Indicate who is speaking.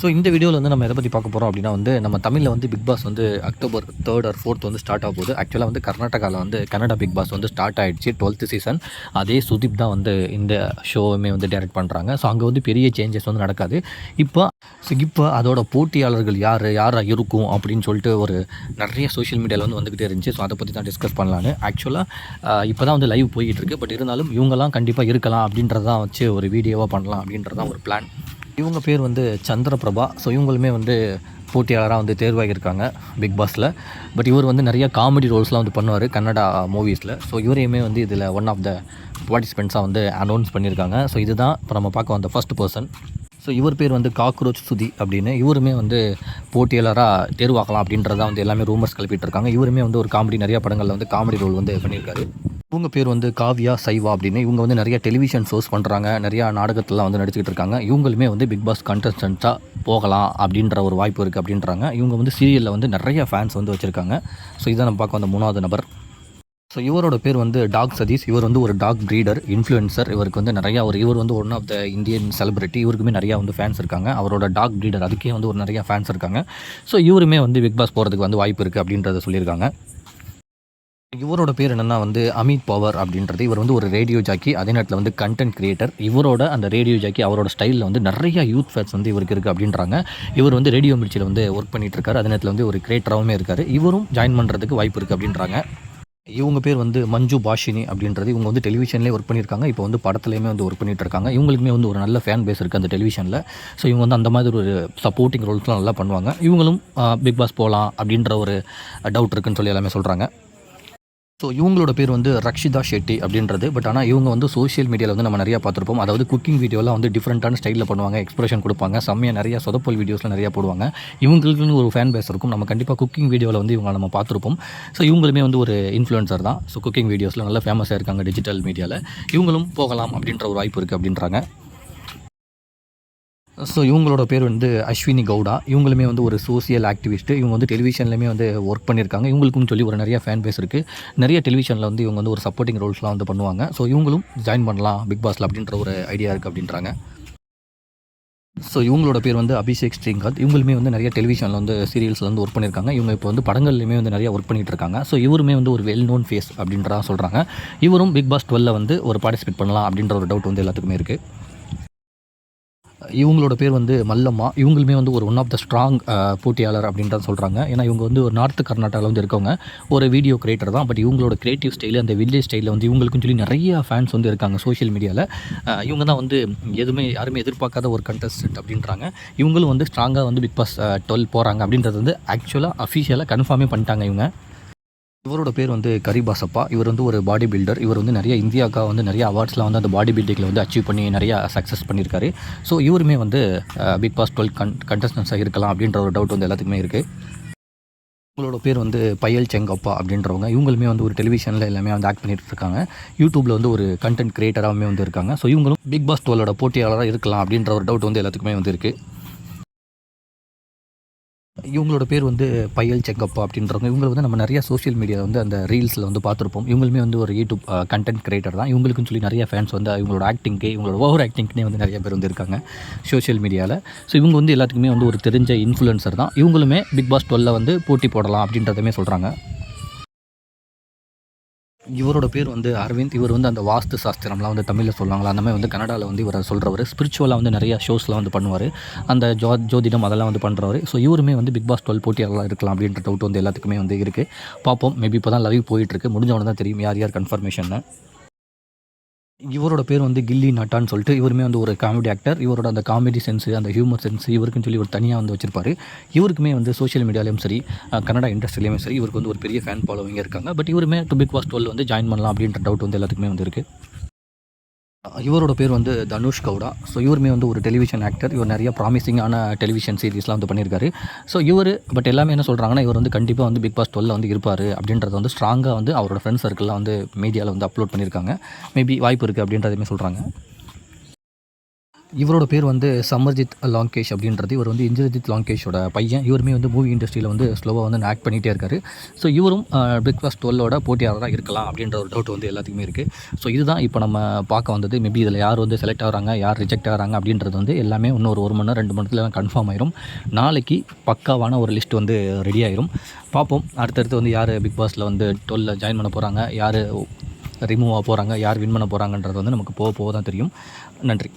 Speaker 1: So இந்த வீடியோவில் வந்து நம்ம எதை பற்றி பார்க்க போகிறோம் அப்படின்னா வந்து நம்ம தமிழில் வந்து பிக் பாஸ் வந்து அக்டோபர் 3rd or 4th வந்து ஸ்டார்ட் ஆக போகுது. ஆக்சுவலாக வந்து கர்நாடகாவில் வந்து கன்னடா பிக் பாஸ் வந்து ஸ்டார்ட் ஆகிடுச்சு 12th சீசன். அதே சுதீப் தான் வந்து இந்த ஷோவுமே வந்து டைரக்ட் பண்ணுறாங்க. ஸோ அங்கே வந்து பெரிய சேஞ்சஸ் வந்து நடக்காது. இப்போ அதோட போட்டியாளர்கள் யாராக இருக்கும் அப்படின்னு சொல்லிட்டு ஒரு நிறைய சோஷியல் மீடியாவில் வந்து வந்துக்கிட்டே இருந்துச்சு. ஸோ அதை பற்றி தான் டிஸ்கஸ் பண்ணலான்னு. ஆக்சுவலாக இப்போ தான் வந்து லைவ் போய்கிட்டு இருக்குது. பட் இருந்தாலும் இவங்கெல்லாம் கண்டிப்பாக இருக்கலாம் அப்படின்றதான் வச்சு ஒரு வீடியோவாக பண்ணலாம் அப்படின்றதான் ஒரு பிளான். இவங்க பேர் வந்து சந்திரபிரபா. ஸோ இவங்களுமே வந்து போட்டியாளராக வந்து தேர்வாகியிருக்காங்க பிக் பாஸில். பட் இவர் வந்து நிறையா காமெடி ரோல்ஸ்லாம் வந்து பண்ணுவார் கன்னடா மூவிஸில். ஸோ இவரையுமே வந்து இதில் ஒன் ஆஃப் த பார்ட்டிசிபெண்ட்ஸாக வந்து அனௌன்ஸ் பண்ணியிருக்காங்க. ஸோ இதுதான் இப்போ நம்ம பார்க்க வந்த ஃபர்ஸ்ட் பர்சன். ஸோ இவர் பேர் வந்து காக்ரோச் சுதி அப்படின்னு. இவருமே வந்து போட்டியாளராக தேர்வாக்கலாம் அப்படின்றதான் வந்து எல்லாமே ரூமர்ஸ் கிளப்பிட்டு இருக்காங்க. இவருமே வந்து ஒரு நிறையா படங்களில் வந்து காமெடி ரோல் வந்து பண்ணியிருக்காரு. இவங்க பேர் வந்து காவ்யா சைவா அப்படின்னு. இவங்க வந்து நிறைய டெலிவிஷன் ஷோஸ் பண்ணுறாங்க, நிறையா நாடகத்திலாம் வந்து நடிச்சுக்கிட்டு இருக்காங்க. இவங்களுமே வந்து பிக் பாஸ் கண்டஸ்டன்ட்டாக போகலாம் அப்படின்ற ஒரு வாய்ப்பு இருக்குது அப்படின்றாங்க. இவங்க வந்து சீரியலில் வந்து நிறைய ஃபேன்ஸ் வந்து வச்சுருக்காங்க. ஸோ இதை நம்ம பார்க்க வந்த 3வது நபர். ஸோ இவரோட பேர் வந்து டாக் சதீஷ். இவர் வந்து ஒரு டாக் ப்ரீடர், இன்ஃப்ளூயன்சர். இவருக்கு வந்து இவர் வந்து one of the Indian celebrity. இவருக்குமே நிறையா வந்து ஃபேன்ஸ் இருக்காங்க. அவரோட டாக் ப்ரீடர் அதுக்கே வந்து ஒரு நிறையா ஃபேன்ஸ் இருக்காங்க. ஸோ இவருமே வந்து பிக் பாஸ் போகிறதுக்கு வந்து வாய்ப்பு இருக்குது அப்படின்றத சொல்லியிருக்காங்க. இவரோட பேர் என்னென்னா வந்து அமித் பவர் அப்படின்றது. இவர் வந்து ஒரு ரேடியோ ஜாக்கி, அதே நேரத்தில் வந்து கண்டென்ட் கிரியேட்டர். இவரோட அந்த ரேடியோ ஜாக்கி அவரோட ஸ்டைலில் வந்து நிறைய யூத் ஃபேன்ஸ் வந்து இவருக்கு இருக்குது அப்படின்றாங்க. இவர் வந்து ரேடியோ மிர்ச்சியில் வந்து ஒர்க் பண்ணிகிட்டு இருக்காரு. அதே நேரத்தில் வந்து ஒரு கிரியேட்டராகவுமே இருக்கார். இவரும் ஜாயின் பண்ணுறதுக்கு வாய்ப்பு இருக்குது அப்படின்றாங்க. இவங்க பேர் வந்து மஞ்சு பாஷினி அப்படின்றது. இவங்க வந்து டெலிவிஷன்லேயே ஒர்க் பண்ணியிருக்காங்க. இப்போ வந்து படத்துலையுமே வந்து ஒர்க் பண்ணிகிட்டு இருக்காங்க. இவங்களுக்குமே வந்து ஒரு நல்ல ஃபேன் பேஸ் இருக்குது அந்த டெலிவிஷனில். ஸோ இவங்க வந்து அந்த மாதிரி ஒரு சப்போர்ட்டிங் ரோல்ஸ்லாம் நல்லா பண்ணுவாங்க. இவங்களும் பிக் பாஸ் போகலாம் அப்படின்ற ஒரு டவுட் இருக்குன்னு சொல்லி எல்லாமே சொல்கிறாங்க. ஸோ இவங்களோட பேர் வந்து ரக்ஷிதா ஷெட்டி அப்படின்றது. பட் ஆனால் இவங்க வந்து சோஷியல் மீடியாவில் வந்து நம்ம நிறையா பார்த்துருப்போம். அதாவது குக்கிங் வீடியோலாம் வந்து டிஃப்ரெண்ட்டான ஸ்டைலில் பண்ணுவாங்க, எக்ஸ்பிரஷன் கொடுப்பாங்க, செம்மையாக நிறையா சொதப்பல் வீடியோஸ்லாம் நிறையா போடுவாங்க. இவங்களுக்குன்னு ஒரு ஃபேன் பேஸ் இருக்கும். நம்ம கண்டிப்பாக குக்கிங் வீடியோவில் வந்து இவங்க நம்ம பார்த்துருப்போம். ஸோ இவங்களுமே வந்து ஒரு இன்ஃப்ளூயன்சர் தான். ஸோ குக்கிங் வீடியோஸில் நல்லா ஃபேமஸாக இருக்காங்க டிஜிட்டல் மீடியாவில். இவங்களும் போகலாம் அப்படின்ற ஒரு வாய்ப்பு இருக்குது அப்படின்றாங்க. ஸோ இவங்களோட பேர் வந்து அஸ்வினி கவுடா. இவங்களுமே வந்து ஒரு சோசியல் ஆக்டிவிஸ்ட்டு. இவங்க வந்து டெலிவிஷன்லேயுமே வந்து ஒர்க் பண்ணியிருக்காங்க. இவங்களுக்கும் சொல்லி ஒரு நிறையா ஃபேன் பேஸ் இருக்குது. நிறைய டெலிவிஷனில் வந்து இவங்க வந்து ஒரு சப்போர்ட்டிங் ரோல்ஸ்லாம் வந்து பண்ணுவாங்க. ஸோ இவங்களும் ஜாயின் பண்ணலாம் பிக் பாஸில் அப்படின்ற ஒரு ஐடியா இருக்குது அப்படின்றாங்க. ஸோ இவங்களோட பேர் வந்து அபிஷேக் ஸ்ரீகாந்த். இவங்களுமே வந்து நிறைய டெலிவிஷனில் வந்து சீரியல்ஸில் வந்து ஒர்க் பண்ணியிருக்காங்க. இவங்க இப்போ வந்து படங்கள்லையுமே வந்து நிறையா ஒர்க் பண்ணிகிட்டு இருக்காங்க. ஸோ இவருமே வந்து ஒரு வெல் நோன் ஃபேஸ் அப்படின்றதா சொல்கிறாங்க. இவரும் பிக் பாஸ் 12 வந்து ஒரு பார்ட்டிசிபேட் பண்ணலாம் அப்படின்ற ஒரு டவுட் வந்து எல்லாத்துக்குமே இருக்குது. இவங்களோட பேர் வந்து மல்லம்மா. இவங்களுமே வந்து ஒரு ஒன் ஆஃப் த ஸ்ட்ராங் போட்டியாளர் அப்படின்றத சொல்கிறாங்க. ஏன்னா இவங்க வந்து ஒரு நார்த் கர்நாடகாவில் வந்து இருக்கவங்க, ஒரு வீடியோ கிரியேட்டர் தான். பட் இவங்களோட கிரியேட்டிவ் ஸ்டைலு, அந்த வில்லேஜ் ஸ்டைலில் வந்து இவங்களுக்கும் சொல்லி நிறைய ஃபேன்ஸ் வந்து இருக்காங்க சோஷியல் மீடியாவில். இவங்க தான் வந்து யாருமே எதிர்பார்க்காத ஒரு கண்டஸ்டன்ட் அப்படின்றாங்க. இவங்களும் வந்து ஸ்ட்ராங்காக வந்து பிக் பாஸ் 12 போகிறாங்க அப்படின்றது வந்து ஆக்சுவலாக அஃபிஷியலாக கன்ஃபார்மே பண்ணிட்டாங்க இவங்க. இவரோட பேர் வந்து கரிபாசப்பா. இவர் வந்து ஒரு பாடி பில்டர். இவர் வந்து நிறைய இந்தியாவுக்காக வந்து நிறைய அவார்ட்ஸ்லாம் வந்து அந்த பாடி பில்டிங்கில் வந்து அச்சீவ் பண்ணி நிறையா சக்ஸஸ் பண்ணியிருக்காரு. ஸோ இவருமே வந்து பிக் பாஸ் 12 கண்டஸ்டன்ஸாக இருக்கலாம் அப்படின்ற ஒரு டவுட் வந்து எல்லாத்துக்குமே இருக்குது. இவங்களோட பேர் வந்து பயல் செங்கப்பா அப்படின்றவங்க. இவங்களுமே வந்து ஒரு டெலிவிஷனில் எல்லாமே வந்து ஆக்ட் பண்ணிட்டு இருக்காங்க. யூடியூப்பில் வந்து ஒரு கண்டென்ட் கிரியேட்டராகவுமே வந்து இருக்காங்க. ஸோ இவங்களும் பிக் பாஸ் 12 போட்டியாளராக இருக்கலாம் அப்படின்ற ஒரு டவுட் வந்து எல்லாத்துக்குமே வந்து இருக்குது. இவங்களோட பேர் வந்து பயல் செங்கப்பா அப்படின்றவங்க. இவங்க வந்து நம்ம நிறைய சோஷியல் மீடியாவில் வந்து அந்த ரீல்ஸில் வந்து பார்த்துருப்போம். இவங்களுமே வந்து ஒரு யூடியூப் கண்டென்ட் கிரியேட்டர் தான். இவங்களுக்குன்னு சொல்லி நிறைய ஃபேன்ஸ் வந்து இவங்களோட ஆக்டிங்க்கு, இவங்களோட ஓவர் ஆக்டிங்க்குனே வந்து நிறைய பேர் வந்து இருக்காங்க சோஷியல் மீடியாவில். ஸோ இவங்க வந்து எல்லாத்துக்குமே வந்து ஒரு தெரிஞ்ச இன்ஃப்ளூயன்சர் தான். இவங்களுமே பிக் பாஸ் 12 வந்து போட்டி போடலாம் அப்படின்றதுமே சொல்கிறாங்க. இவரோட பேர் வந்து அரவிந்த். இவர் வந்து அந்த வாஸ்து சாஸ்திரம்லாம் வந்து தமிழில் சொல்லுவாங்களா, அந்த மாதிரி வந்து கன்னடாவில் வந்து இவரை சொல்கிறவர். ஸ்பிரிச்சுவலாக வந்து நிறையா ஷோஸ்லாம் வந்து பண்ணுவார். அந்த ஜோதிடம் அதெல்லாம் வந்து பண்ணுறவர். ஸோ இவருமே வந்து பிக் பாஸ் 12 போட்டியாளர்களாக இருக்கலாம் அப்படின்ற டவுட் வந்து எல்லாத்துக்குமே வந்து இருக்குது. பார்ப்போம். மேபி இப்போ தான் லைவ் போயிட்டுருக்கு. முடிஞ்சவொன்னே தான் தெரியும் யார் கன்ஃபர்மேஷன்னு. இவரோட பேர் வந்து கில்லி நட்டான்னு சொல்லிட்டு. இவருமே வந்து ஒரு காமெடி ஆக்டர். இவரோட அந்த காமெடி சென்ஸு, அந்த ஹியூமர் சென்ஸு இவருக்குன்னு சொல்லி ஒரு தனியாக வந்து வச்சிருப்பாரு. இவருக்குமே வந்து சோஷியல் மீடியாலையும் சரி, கன்னடா இண்டஸ்ட்ரியிலையும் சரி, இவருக்கு வந்து ஒரு பெரிய ஃபேன் ஃபாலோவிங் இருக்காங்க. பட் இவருமே பிக் பாஸ் 12 வந்து ஜாயின் பண்ணலாம் அப்படின்ற டவுட் வந்து எல்லாத்துக்குமே வந்து இருக்குது. இவரோட பேர் வந்து தனுஷ் கவுடா. ஸோ இவருமே வந்து ஒரு டெலிவிஷன் ஆக்டர். இவர் நிறைய ப்ராமிசிங்கான டெலிவிஷன் சீரிஸ்லாம் வந்து பண்ணியிருக்காரு. ஸோ பட் எல்லாமே என்ன சொல்கிறாங்கன்னா, இவர் வந்து கண்டிப்பாக வந்து பிக் பாஸ் 12 வந்து இருப்பார் அப்படின்றத வந்து ஸ்ட்ராங்காக வந்து அவரோட ஃப்ரெண்ட்ஸ் சர்க்கிள்லாம் வந்து மீடியாவில் வந்து அப்லோட் பண்ணியிருக்காங்க. மேபி வாய்ப்பு இருக்குது அப்படின்றதுமே சொல்கிறாங்க. இவரோட பேர் வந்து சமர்ஜித் லாங்கேஷ் அப்படின்றது. இவர் வந்து இந்திரஜித் லாங்கேஷோட பையன். இவருமே வந்து மூவி இண்டஸ்ட்ரியில் வந்து ஸ்லோவாக வந்து ஆக்ட் பண்ணிகிட்டே இருக்காரு. ஸோ இவரும் பிக் பாஸ் 12ஓட போட்டியாளராக இருக்கலாம் அப்படின்ற ஒரு டவுட் வந்து எல்லாத்துக்குமே இருக்குது. ஸோ இதுதான் இப்போ நம்ம பார்க்க வந்தது. மேபி இதில் யார் வந்து செலக்ட் ஆகிறாங்க, யார் ரிஜெக்ட் ஆகிறாங்க அப்படின்றது வந்து எல்லாமே இன்னும் ஒரு மணி நேரம் 2 மணி நேரத்தில் கன்ஃபார்ம் ஆயிரும். நாளைக்கு பக்காவான ஒரு லிஸ்ட் வந்து ரெடி ஆயிரும். பார்ப்போம் அடுத்தடுத்து வந்து யார் பிக் பாஸில் வந்து 12 ஜாயின் பண்ண போகிறாங்க, யார் ரிமூவ் ஆக போகிறாங்க, யார் வின் பண்ண போகிறாங்கன்றது வந்து நமக்கு போக தான் தெரியும். நன்றி.